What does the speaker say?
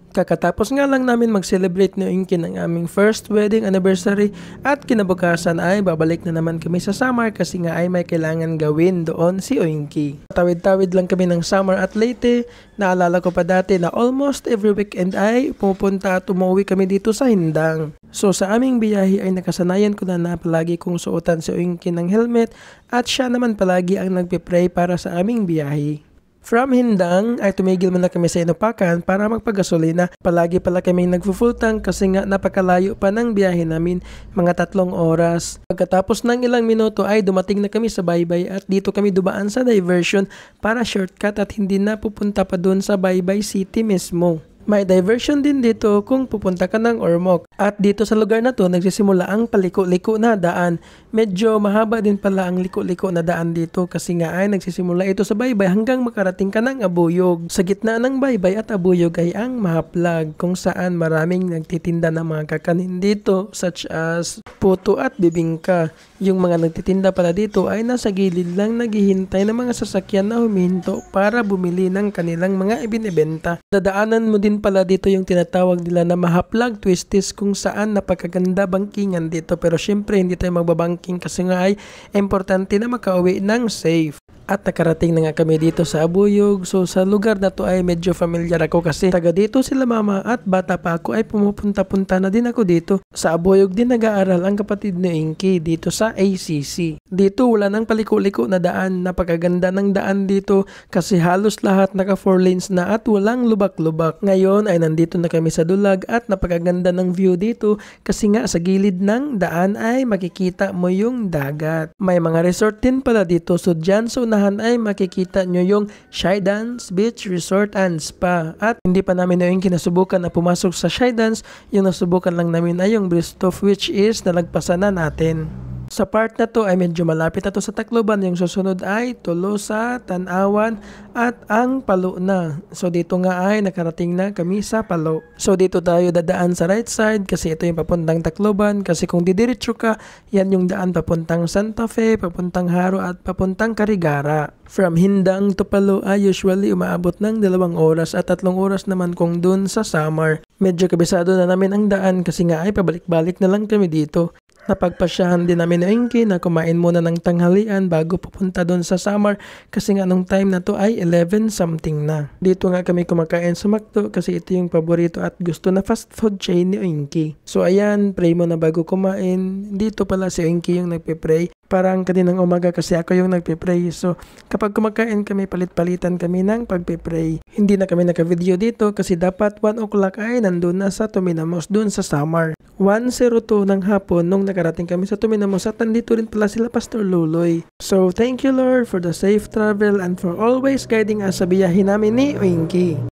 Kakatapos nga lang namin mag-celebrate ni Oinky ng aming first wedding anniversary at kinabukasan ay babalik na naman kami sa Samar kasi nga ay may kailangan gawin doon si Oinky. Tawid-tawid lang kami ng Samar at Leyte. Naalala ko pa dati na almost every weekend ay pumupunta at umuwi kami dito sa Hindang. So sa aming biyahe ay nakasanayan ko na palagi kong suotan si Oinky ng helmet at siya naman palagi ang nagpe-pray para sa aming biyahe. From Hindang ay tumigil muna kami sa Inupakan para magpagasolina. Palagi pala kami nagfu-full tank kasi nga napakalayo pa ng biyahe namin, mga 3 oras. Pagkatapos ng ilang minuto ay dumating na kami sa Baybay at dito kami dumaan sa diversion para shortcut at hindi na pupunta pa doon sa Baybay City mismo. May diversion din dito kung pupunta ka ng Ormoc. At dito sa lugar na to nagsisimula ang paliko-liko na daan. Medyo mahaba din pala ang liko-liko na daan dito kasi nga ay nagsisimula ito sa Baybay hanggang makarating ka ng Abuyog. Sa gitna ng Baybay at Abuyog ay ang Mahaplag kung saan maraming nagtitinda ng mga kakanin dito such as puto at bibingka. Yung mga nagtitinda pala dito ay nasa gilid lang naghihintay ng mga sasakyan na huminto para bumili ng kanilang mga ibinebenta. Dadaanan mo din pala dito yung tinatawag nila na Mahaplag Twisties kung saan napakaganda bangkingan dito pero syempre hindi tayo magbabangking kasi nga ay importante na makauwi ng safe. At nakarating na nga kami dito sa Abuyog. So sa lugar na to ay medyo familiar ako kasi taga dito sila mama at bata pa ako ay pumupunta-punta na din ako dito. Sa Abuyog din nag-aaral ang kapatid ni Inky dito sa ACC. Dito wala nang paliko-liko na daan. Napakaganda ng daan dito kasi halos lahat naka 4 lanes na at walang lubak-lubak. Ngayon ay nandito na kami sa Dulag at napakaganda ng view dito kasi nga sa gilid ng daan ay makikita mo yung dagat. May mga resort din pala dito so dyan sa ay makikita nyo yung Shydance Beach Resort and Spa. At hindi pa namin na yung kinasubukan na pumasok sa Shydance, yung nasubukan lang namin ay yung Bristow which is nalagpasan na natin. Sa part na to ay medyo malapit na to sa Tacloban. Yung susunod ay Tolosa, Tanawan at ang Palo na. So dito nga ay nakarating na kami sa Palo. So dito tayo dadaan sa right side kasi ito yung papuntang Tacloban. Kasi kung didiretso ka, yan yung daan papuntang Santa Fe, papuntang Haro at papuntang Carigara. From Hindang to Palo ay usually umaabot ng 2 oras at 3 oras naman kung dun sa Samar. Medyo kabisado na namin ang daan kasi nga ay pabalik-balik na lang kami dito. Napagpasyahan din namin na Inky na kumain muna ng tanghalian bago pupunta doon sa Samar kasi nga nung time na to ay 11 something na. Dito nga kami kumakain sa McDo kasi ito yung paborito at gusto na fast food chain ni Inky. So ayan, pray mo na bago kumain. Dito pala si Inky yung nagpe-pray. Parang kaninang umaga kasi ako yung nagpe-pray. So kapag kumakain kami, palit-palitan kami ng pagpe-pray. Hindi na kami naka-video dito kasi dapat 1 o'clock ay nandun na sa Tuminamos dun sa Samar. 1:02 ng hapon nung nakarating kami sa Tuminamos at nandito rin pala sila Pastor Luloy. So thank you Lord for the safe travel and for always guiding us sa biyahe namin ni Oinky.